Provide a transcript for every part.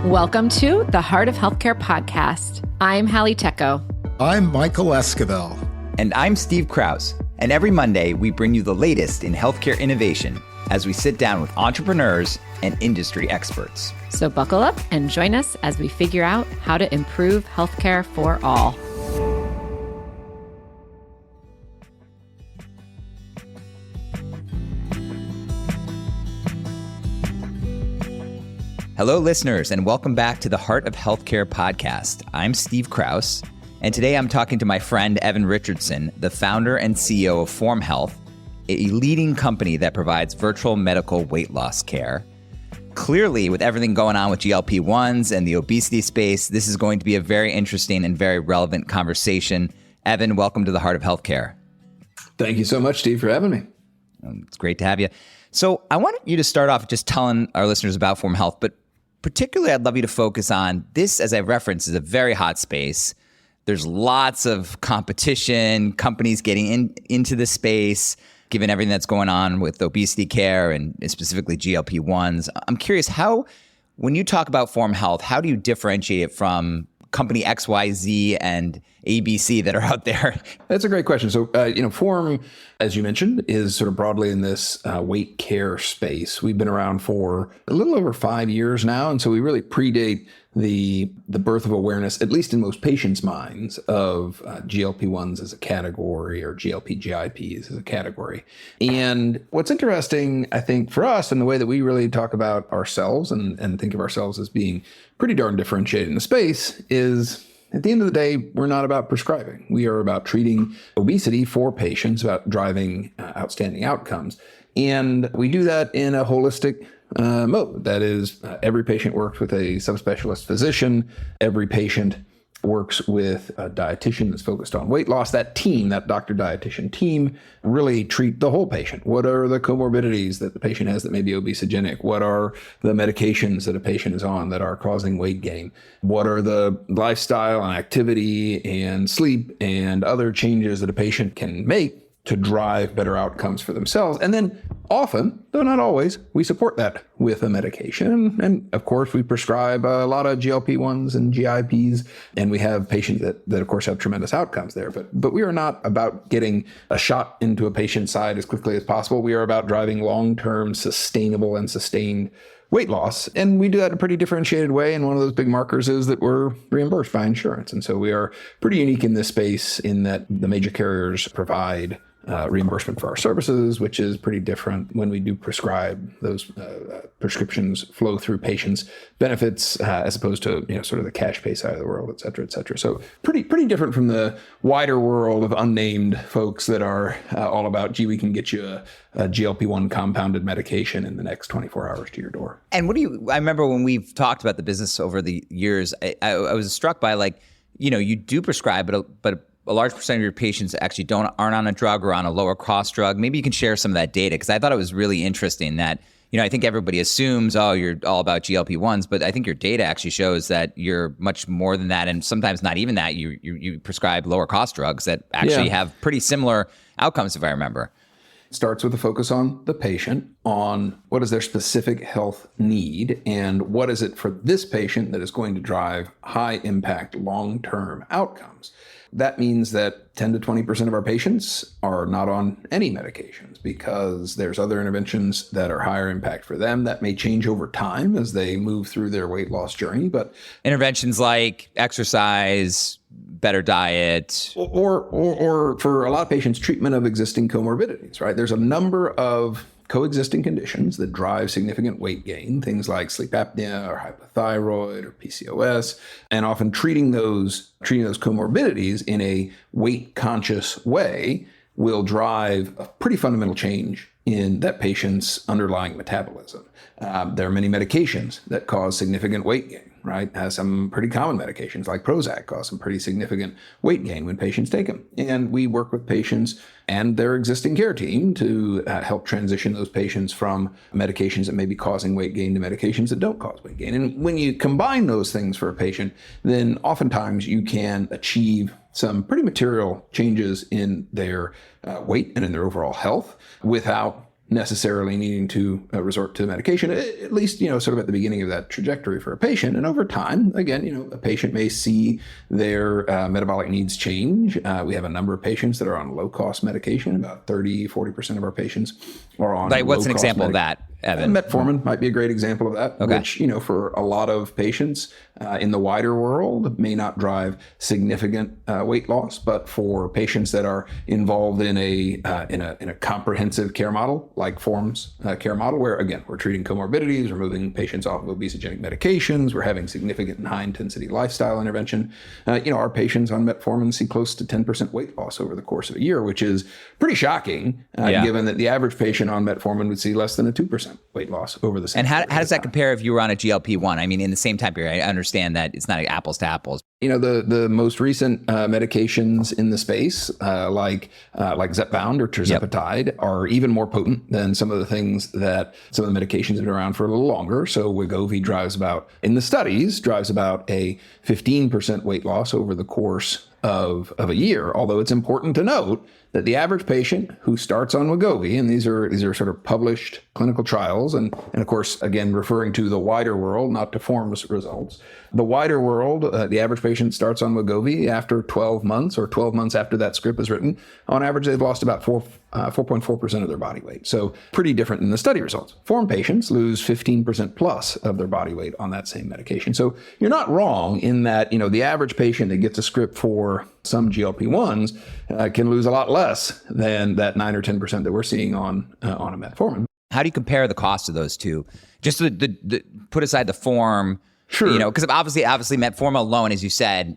Welcome to the Heart of Healthcare podcast. I'm Hallie Tecco. I'm Michael Esquivel. And I'm Steve Kraus. And every Monday, we bring you the latest in healthcare innovation as we sit down with entrepreneurs and industry experts. So buckle up and join us as we figure out how to improve healthcare for all. Hello, listeners, and welcome back to the Heart of Healthcare podcast. I'm Steve Kraus, and today I'm talking to my friend Evan Richardson, the founder and CEO of Form Health, a leading company that provides virtual medical weight loss care. Clearly, with everything going on with GLP-1s and the obesity space, this is going to be a very interesting and very relevant conversation. Evan, welcome to the Heart of Healthcare. Thank you so much, Steve, for having me. It's great to have you. So I wanted you to start off just telling our listeners about Form Health, but particularly, I'd love you to focus on this, as I referenced, is a very hot space. There's lots of competition, companies getting into the space, given everything that's going on with obesity care and specifically GLP-1s. I'm curious, when you talk about Form Health, how do you differentiate it from company XYZ and ABC that are out there? That's a great question. So, Form, as you mentioned, is sort of broadly in this weight care space. We've been around for a little over 5 years now, and so we really predate the birth of awareness, at least in most patients' minds, of GLP-1s as a category or GLP-GIPs as a category. And what's interesting, I think, for us and the way that we really talk about ourselves and think of ourselves as being pretty darn differentiated in the space is, at the end of the day, we're not about prescribing. We are about treating obesity for patients, about driving outstanding outcomes. And we do that in a holistic mode. That is, every patient works with a subspecialist physician. Every patient works with a dietitian that's focused on weight loss. That team, that doctor-dietitian team, really treat the whole patient. What are the comorbidities that the patient has that may be obesogenic? What are the medications that a patient is on that are causing weight gain? What are the lifestyle and activity and sleep and other changes that a patient can make to drive better outcomes for themselves? And then often, though not always, we support that with a medication. And of course, we prescribe a lot of GLP-1s and GIPs, and we have patients that of course have tremendous outcomes there. But we are not about getting a shot into a patient's side as quickly as possible. We are about driving long-term, sustainable and sustained weight loss. And we do that in a pretty differentiated way. And one of those big markers is that we're reimbursed by insurance. And so we are pretty unique in this space in that the major carriers provide reimbursement for our services, which is pretty different when we do prescribe. Those prescriptions flow through patients' benefits as opposed to sort of the cash pay side of the world, et cetera, et cetera. So pretty different from the wider world of unnamed folks that are all about, we can get you a GLP-1 compounded medication in the next 24 hours to your door. And I remember when we've talked about the business over the years, I was struck by you do prescribe, but a large percent of your patients actually aren't on a drug or on a lower cost drug. Maybe you can share some of that data, because I thought it was really interesting that, I think everybody assumes, you're all about GLP-1s, but I think your data actually shows that you're much more than that. And sometimes not even that, you prescribe lower cost drugs that actually have pretty similar outcomes, if I remember. It starts with a focus on the patient, on what is their specific health need, and what is it for this patient that is going to drive high impact long-term outcomes. That means that 10 to 20% of our patients are not on any medications because there's other interventions that are higher impact for them. That may change over time as they move through their weight loss journey. But interventions like exercise, better diet, or for a lot of patients, treatment of existing comorbidities, right? There's a number of coexisting conditions that drive significant weight gain, things like sleep apnea or hypothyroid or PCOS, and often treating those comorbidities in a weight conscious way will drive a pretty fundamental change in that patient's underlying metabolism. There are many medications that cause significant weight gain, right? Some pretty common medications like Prozac cause some pretty significant weight gain when patients take them. And we work with patients and their existing care team to help transition those patients from medications that may be causing weight gain to medications that don't cause weight gain. And when you combine those things for a patient, then oftentimes you can achieve some pretty material changes in their weight and in their overall health without necessarily needing to resort to medication, at least, sort of at the beginning of that trajectory for a patient. And over time, again, a patient may see their metabolic needs change. We have a number of patients that are on low-cost medication. About 40% of our patients are on Like, what's an example of that, Evan? Metformin might be a great example of that, which, for a lot of patients in the wider world may not drive significant weight loss, but for patients that are involved in a comprehensive care model, like Form's care model, where, again, we're treating comorbidities, we're moving patients off of obesogenic medications, we're having significant and high-intensity lifestyle intervention. Our patients on metformin see close to 10% weight loss over the course of a year, which is pretty shocking, given that the average patient on metformin would see less than a 2% weight loss over the same And how period does of that time. compare if you were on a GLP-1? I mean, in the same time period, I understand that it's not apples to apples. The most recent medications in the space, like Zepbound or tirzepatide, are even more potent than some of the things that some of the medications have been around for a little longer. So Wegovy in the studies, drives about a 15% weight loss over the course of a year. Although it's important to note that the average patient who starts on Wegovy, and these are sort of published clinical trials, and of course, again, referring to the wider world, not to Form's results. The wider world, the average patient starts on Wegovy after 12 months or 12 months after that script is written. On average, they've lost about 4.4% of their body weight. So pretty different than the study results. Form patients lose 15% plus of their body weight on that same medication. So you're not wrong in that, the average patient that gets a script for some GLP-1s can lose a lot less than that 9 or 10% that we're seeing on a metformin. How do you compare the cost of those two? Just the put aside the Form, Sure. Because obviously metformin alone, as you said,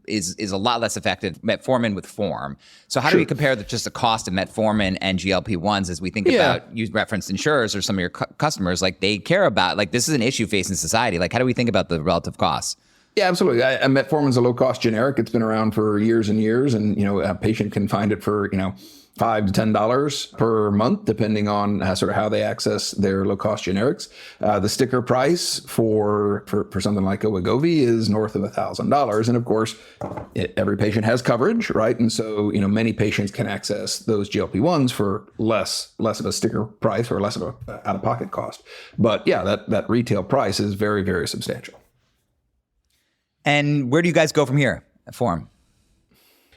is a lot less effective. Metformin with Form. So how do we compare just the cost of metformin and GLP-1s as we think about, you referenced insurers or some of your customers, like they care about, like this is an issue facing society. Like how do we think about the relative costs? Yeah, absolutely. Metformin is a low-cost generic. It's been around for years and years, and a patient can find it for $5 to $10 per month, depending on sort of how they access their low-cost generics. The sticker price for something like a Wegovy is north of $1,000, and of course, every patient has coverage, right? And so many patients can access those GLP-1s for less of a sticker price or less of a out-of-pocket cost. But yeah, that retail price is very, very substantial. And where do you guys go from here at Form?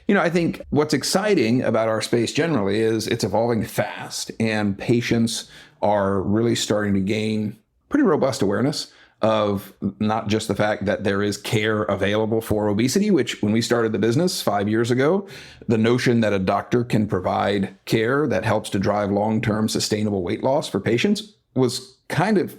I think what's exciting about our space generally is it's evolving fast, and patients are really starting to gain pretty robust awareness of not just the fact that there is care available for obesity, which when we started the business 5 years ago, the notion that a doctor can provide care that helps to drive long-term sustainable weight loss for patients was kind of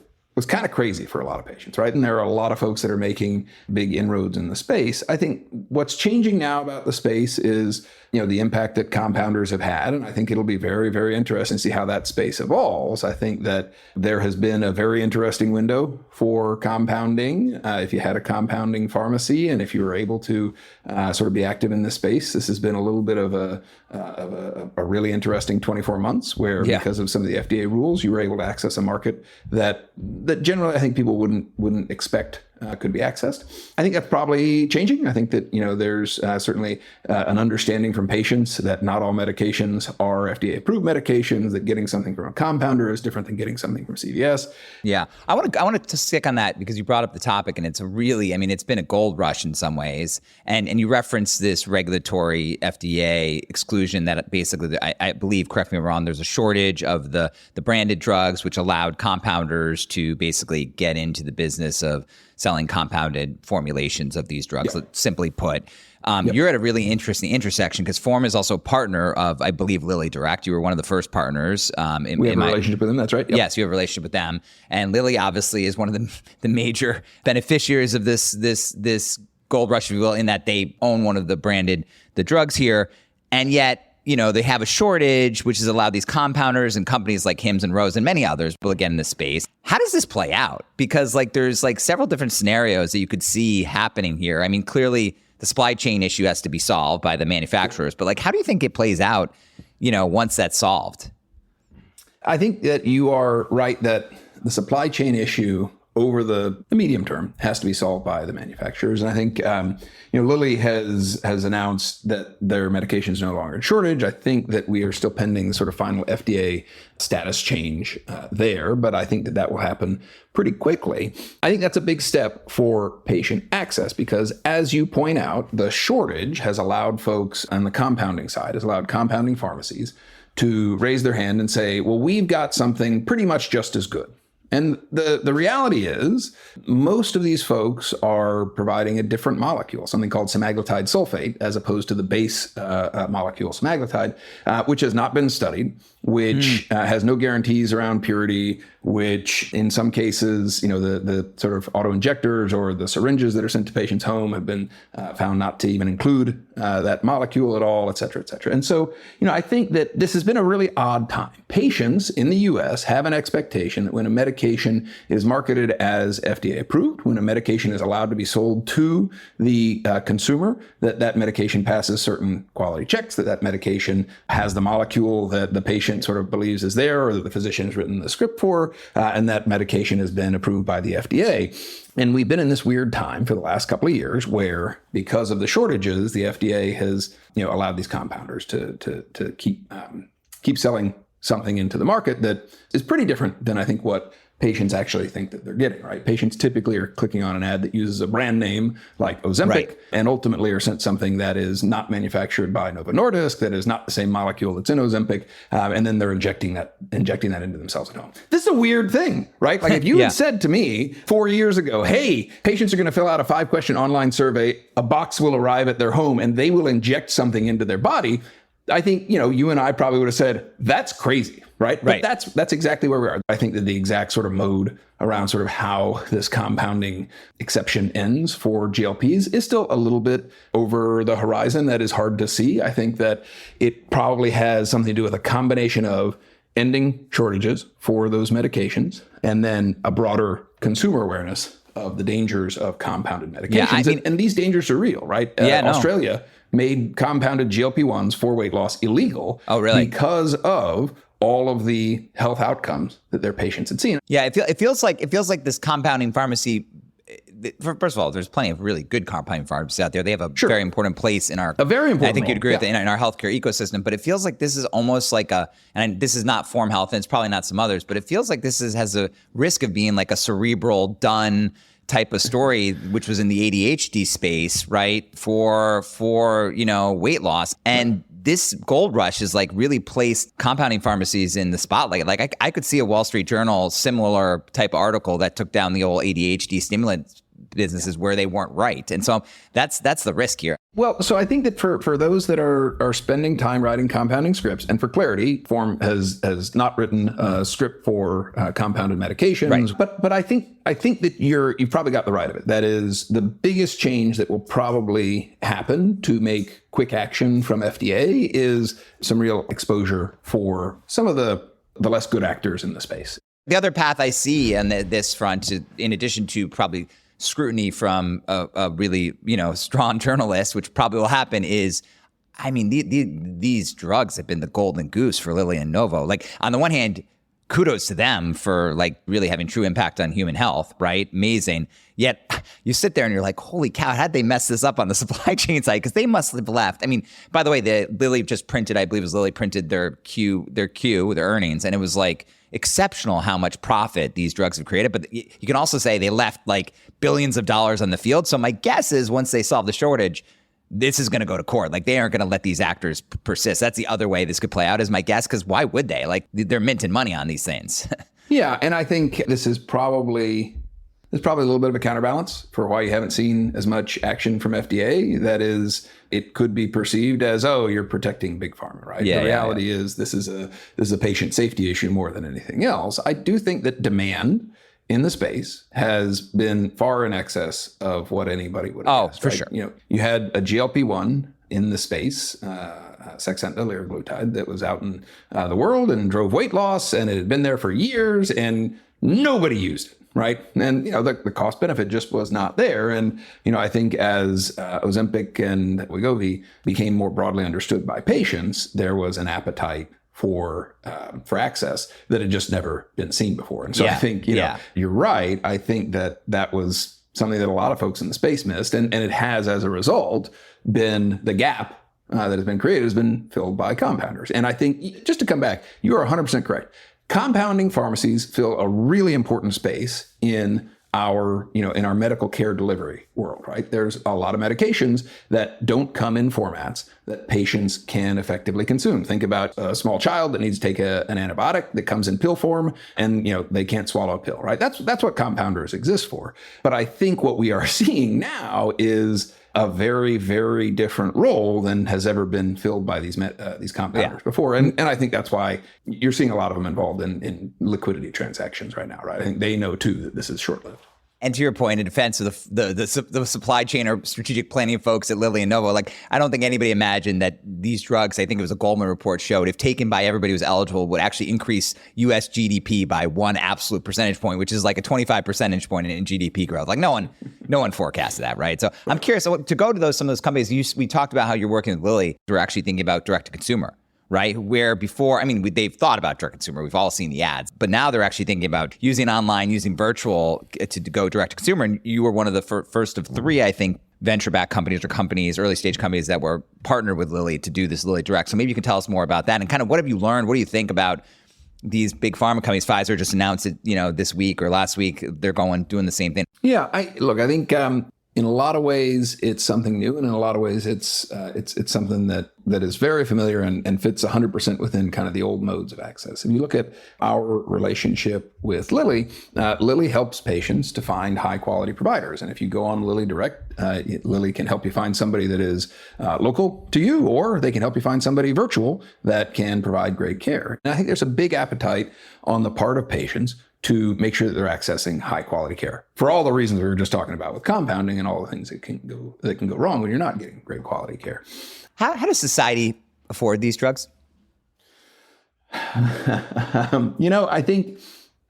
crazy for a lot of patients, right? And there are a lot of folks that are making big inroads in the space. I think what's changing now about the space is, the impact that compounders have had. And I think it'll be very, very interesting to see how that space evolves. I think that there has been a very interesting window for compounding. If you had a compounding pharmacy and if you were able to sort of be active in this space, this has been a little bit of a really interesting 24 months where because of some of the FDA rules, you were able to access a market that generally I think people wouldn't expect could be accessed. I think that's probably changing. I think that, there's certainly an understanding from patients that not all medications are FDA approved medications, that getting something from a compounder is different than getting something from CVS. Yeah. I want to stick on that because you brought up the topic, and it's it's been a gold rush in some ways. And you referenced this regulatory FDA exclusion that basically, I believe, correct me if I'm wrong, there's a shortage of the branded drugs, which allowed compounders to basically get into the business of selling compounded formulations of these drugs. Simply put, you're at a really interesting intersection because Form is also a partner of, I believe, Lilly Direct. You were one of the first partners. We have a relationship with them. That's right. Yep. Yes, you have a relationship with them, and Lilly obviously is one of the major beneficiaries of this gold rush, if you will, in that they own one of the drugs here, and yet, they have a shortage, which has allowed these compounders and companies like Hims and Rose and many others will get in the space. How does this play out? Because there's several different scenarios that you could see happening here. I mean, clearly the supply chain issue has to be solved by the manufacturers, but how do you think it plays out, once that's solved? I think that you are right that the supply chain issue over the medium term has to be solved by the manufacturers. And I think, Lilly has announced that their medication is no longer in shortage. I think that we are still pending the sort of final FDA status change there, but I think that will happen pretty quickly. I think that's a big step for patient access because, as you point out, the shortage has allowed folks on the compounding side, has allowed compounding pharmacies to raise their hand and say, well, we've got something pretty much just as good. And the reality is most of these folks are providing a different molecule, something called semaglutide sulfate, as opposed to the base molecule semaglutide, which has not been studied, which has no guarantees around purity, which in some cases, the sort of auto-injectors or the syringes that are sent to patients' home have been found not to even include that molecule at all, et cetera, et cetera. And so, I think that this has been a really odd time. Patients in the U.S. have an expectation that when a medication is marketed as FDA approved, when a medication is allowed to be sold to the consumer, that medication passes certain quality checks, that medication has the molecule that the patient sort of believes is there or that the physician has written the script for, and that medication has been approved by the FDA. And we've been in this weird time for the last couple of years where, because of the shortages, the FDA has allowed these compounders to keep selling something into the market that is pretty different than I think what patients actually think that they're getting, right? Patients typically are clicking on an ad that uses a brand name like Ozempic and ultimately are sent something that is not manufactured by Novo Nordisk, that is not the same molecule that's in Ozempic, and then they're injecting that into themselves at home. This is a weird thing, right? Like if you had said to me 4 years ago, hey, patients are going to fill out a 5-question online survey, a box will arrive at their home, and they will inject something into their body, I think, you and I probably would have said, that's crazy, right? But that's exactly where we are. I think that the exact sort of mode around sort of how this compounding exception ends for GLPs is still a little bit over the horizon. That is hard to see. I think that it probably has something to do with a combination of ending shortages for those medications and then a broader consumer awareness of the dangers of compounded medications. Yeah, and these dangers are real, right? Australia made compounded GLP-1s for weight loss illegal. Oh, really? Because of all of the health outcomes that their patients had seen. Yeah, it feels like this compounding pharmacy. First of all, there's plenty of really good compounding pharmacies out there. They have a very important place in our. A very important. I think you'd agree with it in our healthcare ecosystem. But it feels like this is almost like and this is not Form Health, and it's probably not some others, but it feels like this has a risk of being like a cerebral done type of story, which was in the ADHD space, right? For weight loss. And this gold rush is like really placed compounding pharmacies in the spotlight. Like I could see a Wall Street Journal similar type article that took down the old ADHD stimulant businesses where they weren't right. And so that's the risk here. Well, so I think that for those that are spending time writing compounding scripts, and for clarity, Form has not written a script for compounded medications, right. But I think that you've probably got the right of it. That is the biggest change that will probably happen to make quick action from FDA is some real exposure for some of the less good actors in the space. The other path I see on this front, in addition to probably scrutiny from a really, strong journalist, which probably will happen, is, these drugs have been the golden goose for Lilly and Novo. Like, on the one hand, kudos to them for like really having true impact on human health, right? Amazing. Yet you sit there and you're like, holy cow, how'd they mess this up on the supply chain side? Because they must have left. By the way, Lilly just printed, I believe it was Lilly printed their earnings, and it was like exceptional how much profit these drugs have created. But you can also say they left like billions of dollars on the field. So my guess is once they solve the shortage, this is going to go to court. Like, they aren't going to let these actors persist. That's the other way this could play out, is my guess, because why would they? Like, they're minting money on these things. Yeah, and I think this is probably a little bit of a counterbalance for why you haven't seen as much action from FDA. That is, it could be perceived as, oh, you're protecting big pharma, right? The reality is this is a patient safety issue more than anything else. I do think that demand in the space has been far in excess of what anybody would have guessed, for right? sure. You had a GLP-1 in the space, Saxenda liraglutide, that was out in the world and drove weight loss, and it had been there for years, and nobody used it. Right. And, the cost benefit just was not there. And, I think as Ozempic and Wegovy became more broadly understood by patients, there was an appetite for access that had just never been seen before. And so I think, you're right. I think that was something that a lot of folks in the space missed. And it has, as a result, been the gap that has been created has been filled by compounders. And I think, just to come back, you are 100% correct. Compounding pharmacies fill a really important space in our medical care delivery world, right? There's a lot of medications that don't come in formats that patients can effectively consume. Think about a small child that needs to take an antibiotic that comes in pill form and, they can't swallow a pill, right? That's what compounders exist for. But I think what we are seeing now is a very, very different role than has ever been filled by these compounders before. And I think that's why you're seeing a lot of them involved in liquidity transactions right now, right? I think they know, too, that this is short-lived. And to your point, in defense of the supply chain or strategic planning folks at Lilly and Novo, I don't think anybody imagined that these drugs, I think it was a Goldman report, showed if taken by everybody who's eligible, would actually increase U.S. GDP by one absolute percentage point, which is like a 25 percentage point in GDP growth. No one forecasted that, right? So I'm curious, to go to some of those companies, we talked about how you're working with Lilly. We're actually thinking about direct to consumer. Right? Where before, they've thought about direct consumer. We've all seen the ads, but now they're actually thinking about using online, using virtual to go direct to consumer. And you were one of the first of three, I think, venture-backed companies or early stage companies that were partnered with Lilly to do this Lilly Direct. So maybe you can tell us more about that and kind of what have you learned? What do you think about these big pharma companies? Pfizer just announced it, this week or last week, they're doing the same thing. Yeah, I think in a lot of ways it's something new, and in a lot of ways it's something that is very familiar and fits 100% within kind of the old modes of access. If you look at our relationship with Lilly, Lilly helps patients to find high quality providers. And if you go on Lilly Direct, Lilly can help you find somebody that is local to you, or they can help you find somebody virtual that can provide great care. And I think there's a big appetite on the part of patients to make sure that they're accessing high quality care for all the reasons we were just talking about with compounding and all the things that can go wrong when you're not getting great quality care. How does society afford these drugs? I think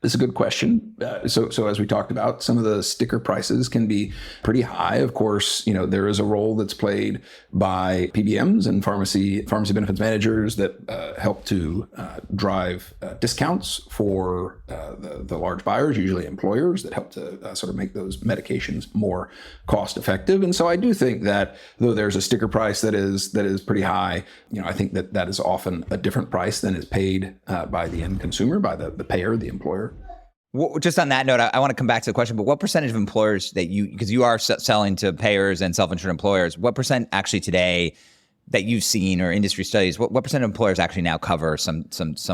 it's a good question. So as we talked about, some of the sticker prices can be pretty high. Of course, there is a role that's played by PBMs and pharmacy benefits managers that help to drive discounts for the large buyers, usually employers, that help to sort of make those medications more cost effective. And so I do think that though there's a sticker price that is pretty high, I think that is often a different price than is paid by the end consumer, by the payer, the employer. Well, just on that note, I want to come back to the question, but what percentage of employers because you are selling to payers and self-insured employers, what percent actually today that you've seen or industry studies, what percent of employers actually now cover some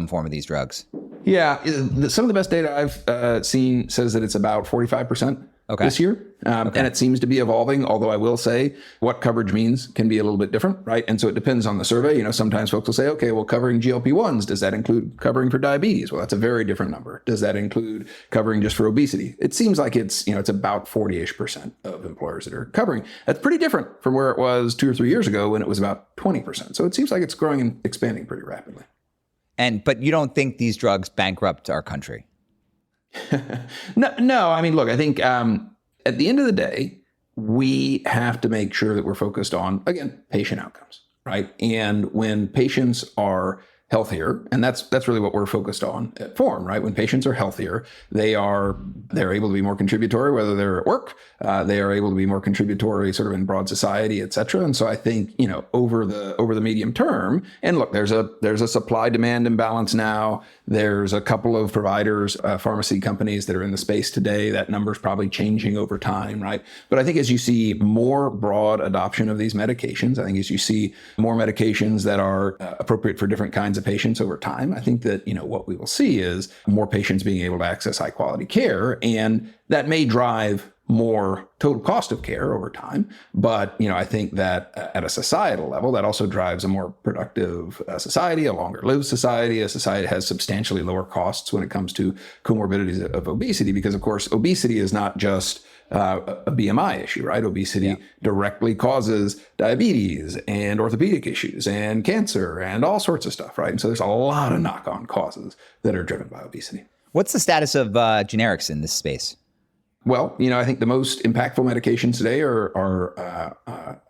form of these drugs? Yeah, some of the best data I've seen says that it's about 45% this year. And it seems to be evolving, although I will say what coverage means can be a little bit different, right? And so it depends on the survey. Sometimes folks will say, okay, well, covering GLP-1s, does that include covering for diabetes? Well, that's a very different number. Does that include covering just for obesity? It seems like it's about 40-ish% of employers that are covering. That's pretty different from where it was 2 or 3 years ago when it was about 20%. So it seems like it's growing and expanding pretty rapidly. But you don't think these drugs bankrupt our country? No. Look, I think at the end of the day, we have to make sure that we're focused on, again, patient outcomes, right? And when patients are healthier, and that's really what we're focused on at Form, right? When patients are healthier, they're able to be more contributory, whether they're at work, they are able to be more contributory sort of in broad society, et cetera. And so I think, over the medium term, and look, there's a supply demand imbalance now. There's a couple of providers, pharmacy companies that are in the space today. That number's probably changing over time, right? But I think as you see more broad adoption of these medications, I think as you see more medications that are appropriate for different kinds of patients over time, I think that, what we will see is more patients being able to access high quality care, and that may drive more total cost of care over time. But, I think that at a societal level, that also drives a more productive society, a longer lived society, a society that has substantially lower costs when it comes to comorbidities of obesity, because of course, obesity is not just a BMI issue, right? Obesity directly causes diabetes and orthopedic issues and cancer and all sorts of stuff, right? And so there's a lot of knock-on causes that are driven by obesity. What's the status of generics in this space? Well, I think the most impactful medications today are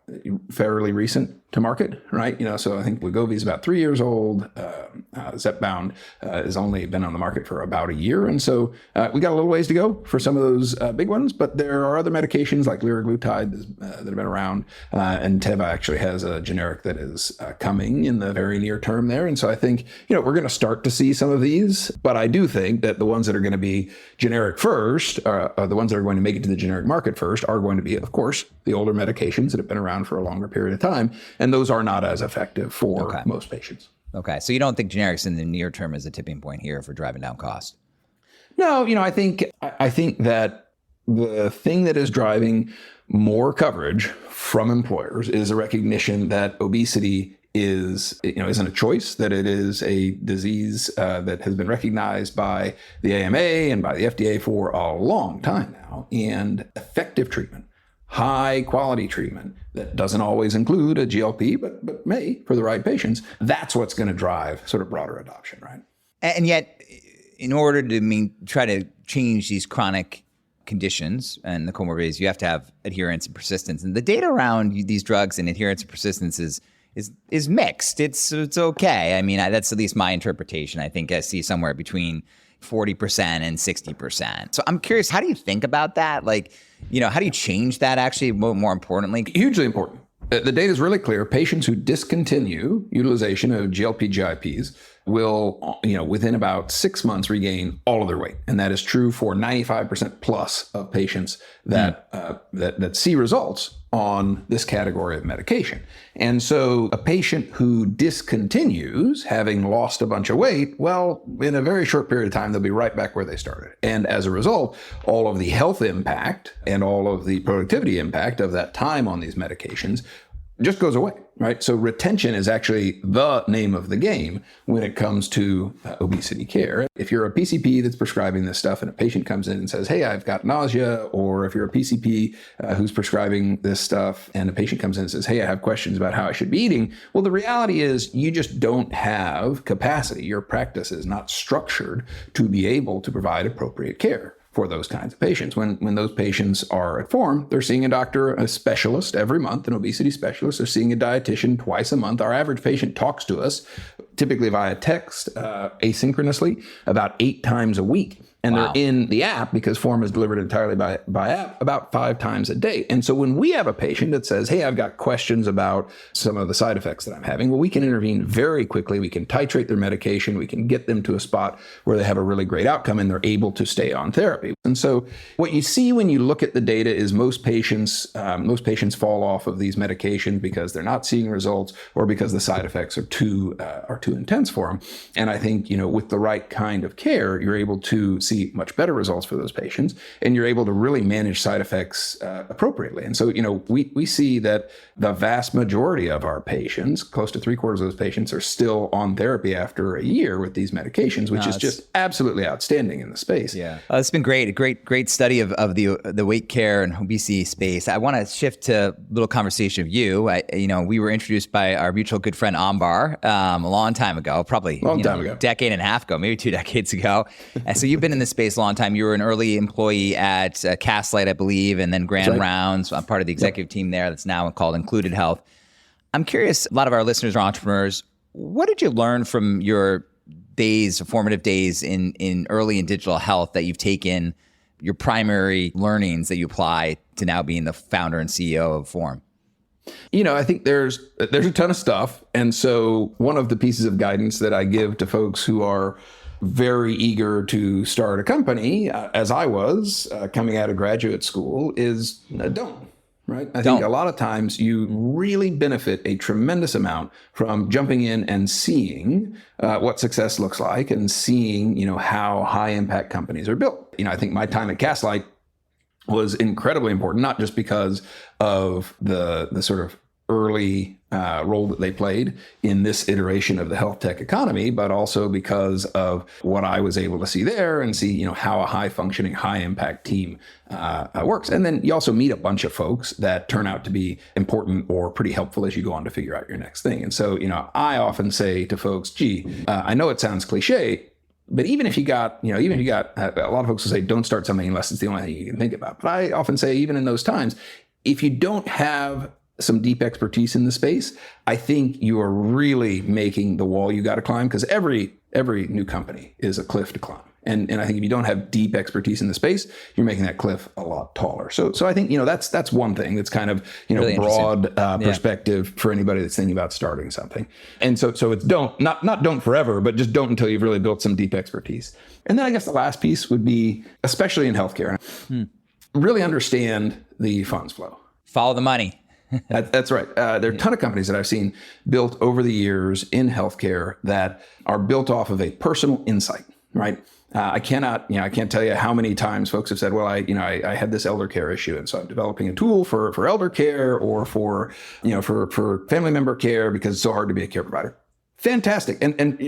fairly recent to market, right? So I think Wegovy is about 3 years old. Zepbound has only been on the market for about a year. And so we got a little ways to go for some of those big ones, but there are other medications like liraglutide that have been around. And Teva actually has a generic that is coming in the very near term there. And so I think, we're going to start to see some of these, but I do think that the ones that are going to be generic first, are the ones that are going to make it to the generic market first, are going to be, of course, the older medications that have been around for a longer period of time. And those are not as effective for most patients. Okay. So you don't think generics in the near term is a tipping point here for driving down cost? No, I think that the thing that is driving more coverage from employers is a recognition that obesity isn't a choice, that it is a disease that has been recognized by the AMA and by the FDA for a long time now, and effective treatment, high quality treatment that doesn't always include a GLP, but may for the right patients, that's what's going to drive sort of broader adoption, right? And yet, in order to try to change these chronic conditions and the comorbidities, you have to have adherence and persistence. And the data around these drugs and adherence and persistence is mixed. It's okay. I mean, that's at least my interpretation. I think I see somewhere between 40% and 60%. So I'm curious, how do you think about that? Like, how do you change that actually, more importantly? Hugely important. The data is really clear. Patients who discontinue utilization of GLP-GIPs will, within about 6 months regain all of their weight. And that is true for 95% plus of patients that see results on this category of medication. And so a patient who discontinues, having lost a bunch of weight, well, in a very short period of time, they'll be right back where they started. And as a result, all of the health impact and all of the productivity impact of that time on these medications just goes away, right? So retention is actually the name of the game when it comes to obesity care. If you're a PCP that's prescribing this stuff and a patient comes in and says, hey, I've got nausea, or if you're a PCP who's prescribing this stuff and a patient comes in and says, hey, I have questions about how I should be eating, well, the reality is you just don't have capacity. Your practice is not structured to be able to provide appropriate care for those kinds of patients. When those patients are at form, they're seeing a doctor, a specialist every month, an obesity specialist. They're seeing a dietitian twice a month. Our average patient talks to us, typically via text, asynchronously, about 8 times a week. And They're in the app, because Form is delivered entirely by app, about 5 times a day. And so when we have a patient that says, hey, I've got questions about some of the side effects that I'm having, well, we can intervene very quickly. We can titrate their medication. We can get them to a spot where they have a really great outcome and they're able to stay on therapy. And so what you see when you look at the data is most patients fall off of these medications because they're not seeing results or because the side effects are too intense for them. And I think, with the right kind of care, you're able to see much better results for those patients, and you're able to really manage side effects appropriately. And so, we see that the vast majority of our patients, close to 3/4 of those patients, are still on therapy after a year with these medications, which is just absolutely outstanding in the space. Yeah, it's been great, a great study of the weight care and obesity space. I want to shift to a little conversation of you. We were introduced by our mutual good friend Ambar a long time ago, probably a decade and a half ago, maybe 2 decades ago. And so you've been in this space a long time. You were an early employee at Castlight, I believe, and then Grand Rounds. I'm part of the executive team there that's now called Included Health. I'm curious, a lot of our listeners are entrepreneurs. What did you learn from your formative days in early in digital health that you've taken your primary learnings that you apply to now being the founder and CEO of Form? I think there's a ton of stuff. And so one of the pieces of guidance that I give to folks who are very eager to start a company, as I was coming out of graduate school, is don't. Right? I think a lot of times you really benefit a tremendous amount from jumping in and seeing what success looks like and seeing, how high impact companies are built. I think my time at Castlight was incredibly important, not just because of the sort of early role that they played in this iteration of the health tech economy, but also because of what I was able to see there and see, how a high functioning, high impact team works. And then you also meet a bunch of folks that turn out to be important or pretty helpful as you go on to figure out your next thing. And so, I often say to folks, I know it sounds cliche, but even if you got, a lot of folks will say, don't start something unless it's the only thing you can think about. But I often say, even in those times, if you don't have some deep expertise in the space, I think you are really making the wall you got to climb, because every new company is a cliff to climb. And I think if you don't have deep expertise in the space, you're making that cliff a lot taller. So I think, that's one thing that's kind of, really broad perspective for anybody that's thinking about starting something. And so it's not don't forever, but just don't until you've really built some deep expertise. And then I guess the last piece would be, especially in healthcare, really understand the funds flow. Follow the money. That's right. There are a ton of companies that I've seen built over the years in healthcare that are built off of a personal insight, right? I can't tell you how many times folks have said, well, I had this elder care issue, and so I'm developing a tool for elder care or for family member care because it's so hard to be a care provider. Fantastic. And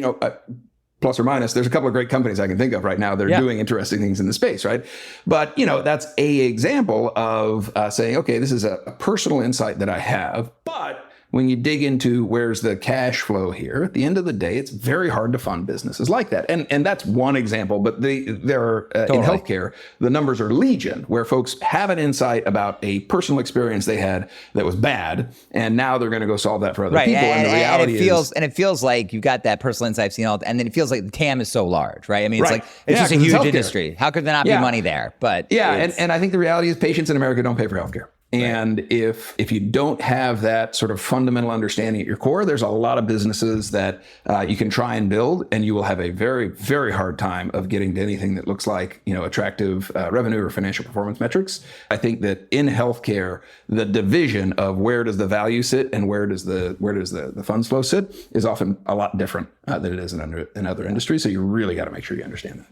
plus or minus, there's a couple of great companies I can think of right now that are doing interesting things in the space, right? But, that's a example of saying, okay, this is a personal insight that I have, but when you dig into where's the cash flow here, at the end of the day, it's very hard to fund businesses like that. And that's one example, but there are, in healthcare, the numbers are legion, where folks have an insight about a personal experience they had that was bad, and now they're going to go solve that for other people. And the reality it feels like you've got that personal insight, and then it feels like the TAM is so large, right? I mean, it's it's just a huge industry. How could there not be money there? But and I think the reality is patients in America don't pay for healthcare. And if you don't have that sort of fundamental understanding at your core, there's a lot of businesses that you can try and build, and you will have a very, very hard time of getting to anything that looks like, attractive revenue or financial performance metrics. I think that in healthcare, the division of where does the value sit and where does the funds flow sit is often a lot different than it is in other industries. So you really got to make sure you understand that.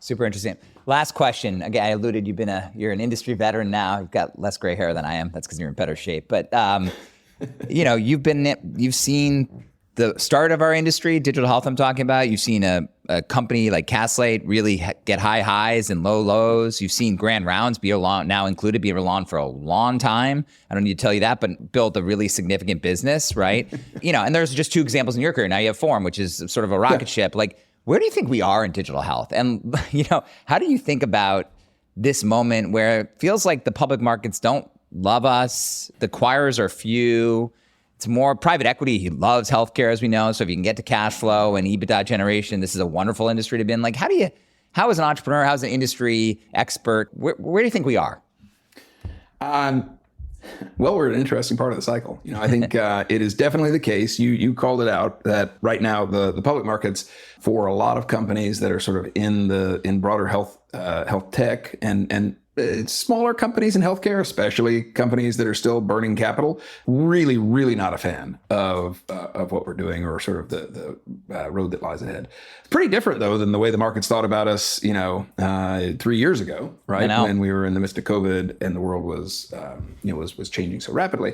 Super interesting. Last question. Again, I alluded you're an industry veteran now. You've got less gray hair than I am. That's because you're in better shape. But you've seen the start of our industry, digital health. I'm talking about. You've seen a company like Castlight really get high highs and low lows. You've seen Grand Rounds be around for a long time. I don't need to tell you that, but built a really significant business, right? And there's just two examples in your career. Now you have Form, which is sort of a rocket ship. Like, where do you think we are in digital health? And, how do you think about this moment where it feels like the public markets don't love us, the acquirers are few, it's more private equity. He loves healthcare, as we know. So if you can get to cash flow and EBITDA generation, this is a wonderful industry to be in. Like, how as an entrepreneur, how as an industry expert, where do you think we are? Well, we're at an interesting part of the cycle. I think it is definitely the case. You called it out that right now the public markets for a lot of companies that are sort of in broader health tech and smaller companies in healthcare, especially companies that are still burning capital, really, really not a fan of what we're doing or sort of the road that lies ahead. It's pretty different though than the way the markets thought about us, 3 years ago, right? When we were in the midst of COVID and the world was changing so rapidly.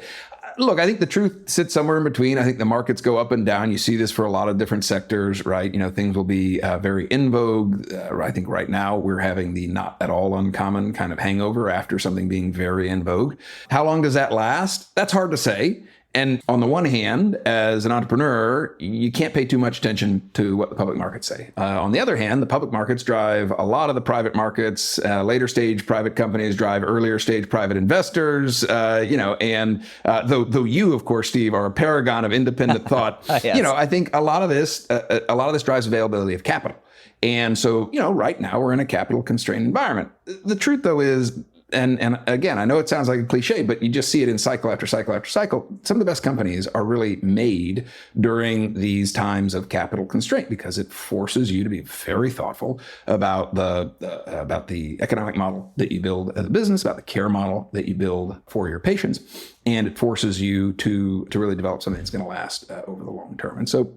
Look, I think the truth sits somewhere in between. I think the markets go up and down. You see this for a lot of different sectors, right? Things will be very in vogue. I think right now we're having the not at all uncommon kind of hangover after something being very in vogue. How long does that last? That's hard to say. And on the one hand, as an entrepreneur, you can't pay too much attention to what the public markets say. On the other hand, the public markets drive a lot of the private markets. Later stage private companies drive earlier stage private investors. And though you, of course, Steve, are a paragon of independent thought. Yes. I think a lot of this drives availability of capital. And so, right now we're in a capital constrained environment. The truth, though, is. And again, I know it sounds like a cliche, but you just see it in cycle after cycle after cycle. Some of the best companies are really made during these times of capital constraint because it forces you to be very thoughtful about the economic model that you build as a business, about the care model that you build for your patients, and it forces you to really develop something that's going to last over the long term. And so.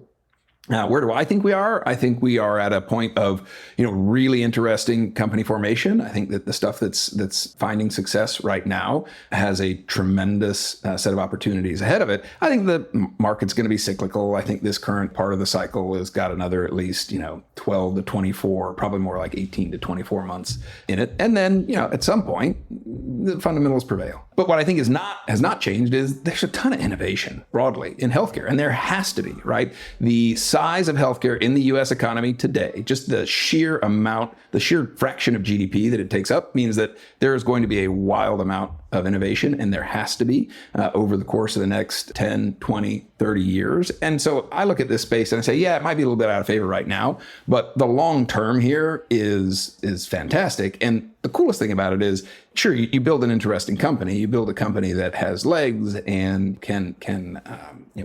Where do I think we are? I think we are at a point of, really interesting company formation. I think that the stuff that's finding success right now has a tremendous set of opportunities ahead of it. I think the market's going to be cyclical. I think this current part of the cycle has got another at least, 12 to 24, probably more like 18 to 24 months in it. And then, at some point, the fundamentals prevail. But what I think has not changed is there's a ton of innovation broadly in healthcare, and there has to be, right? The size of healthcare in the U.S. economy today, just the sheer amount, the sheer fraction of GDP that it takes up means that there is going to be a wild amount of innovation, and there has to be over the course of the next 10, 20, 30 years. And so I look at this space and I say, yeah, it might be a little bit out of favor right now, but the long term here is fantastic. And the coolest thing about it is, sure, you build an interesting company, you build a company that has legs and can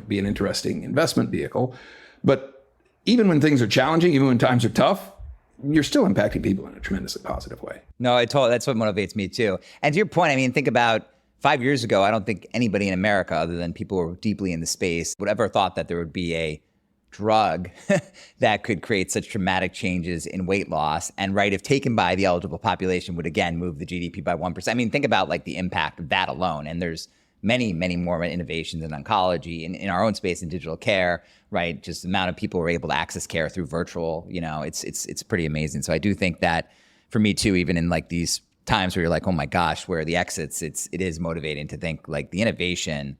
be an interesting investment vehicle. But even when things are challenging, even when times are tough, you're still impacting people in a tremendously positive way. No, that's what motivates me too. And to your point, I mean, think about 5 years ago, I don't think anybody in America, other than people who were deeply in the space, would ever thought that there would be a drug that could create such dramatic changes in weight loss. And right, if taken by the eligible population, would again move the GDP by 1%. I mean, think about like the impact of that alone. And there's many, many more innovations in oncology, in our own space, in digital care, right? Just the amount of people who are able to access care through virtual, it's pretty amazing. So I do think that for me too, even in like these times where you're like, oh my gosh, where are the exits? It is motivating to think like the innovation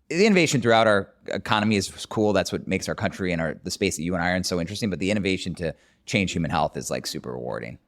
throughout our economy is cool. That's what makes our country and the space that you and I are in so interesting. But the innovation to change human health is like super rewarding.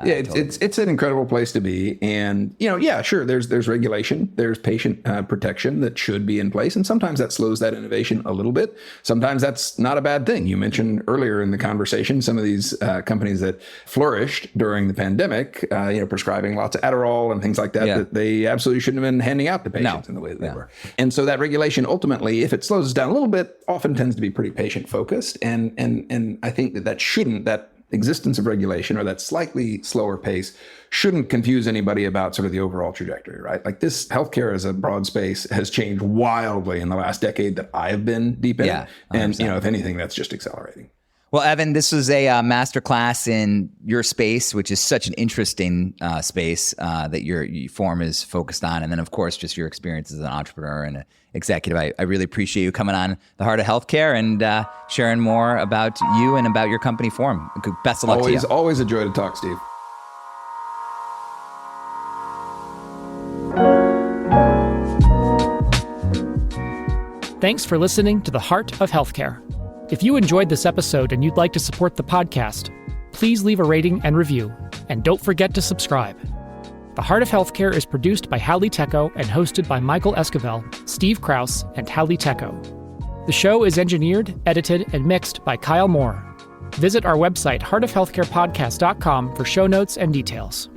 It's an incredible place to be. And, sure, there's regulation, there's patient protection that should be in place. And sometimes that slows that innovation a little bit. Sometimes that's not a bad thing. You mentioned earlier in the conversation some of these companies that flourished during the pandemic, prescribing lots of Adderall and things like that, that they absolutely shouldn't have been handing out to patients in the way that they were. And so that regulation ultimately, if it slows us down a little bit, often tends to be pretty patient focused. And I think that existence of regulation or that slightly slower pace shouldn't confuse anybody about sort of the overall trajectory, right? Like this healthcare as a broad space has changed wildly in the last decade that I've been deep in. Yeah, and, if anything, that's just accelerating. Well, Evan, this was a masterclass in your space, which is such an interesting space that your Form is focused on. And then, of course, just your experience as an entrepreneur and an executive. I really appreciate you coming on The Heart of Healthcare and sharing more about you and about your company, Form. Best of luck to you. Always a joy to talk, Steve. Thanks for listening to The Heart of Healthcare. If you enjoyed this episode and you'd like to support the podcast, please leave a rating and review, and don't forget to subscribe. The Heart of Healthcare is produced by Hallie Tecco and hosted by Michael Esquivel, Steve Kraus, and Hallie Tecco. The show is engineered, edited, and mixed by Kyle Moore. Visit our website, heartofhealthcarepodcast.com, for show notes and details.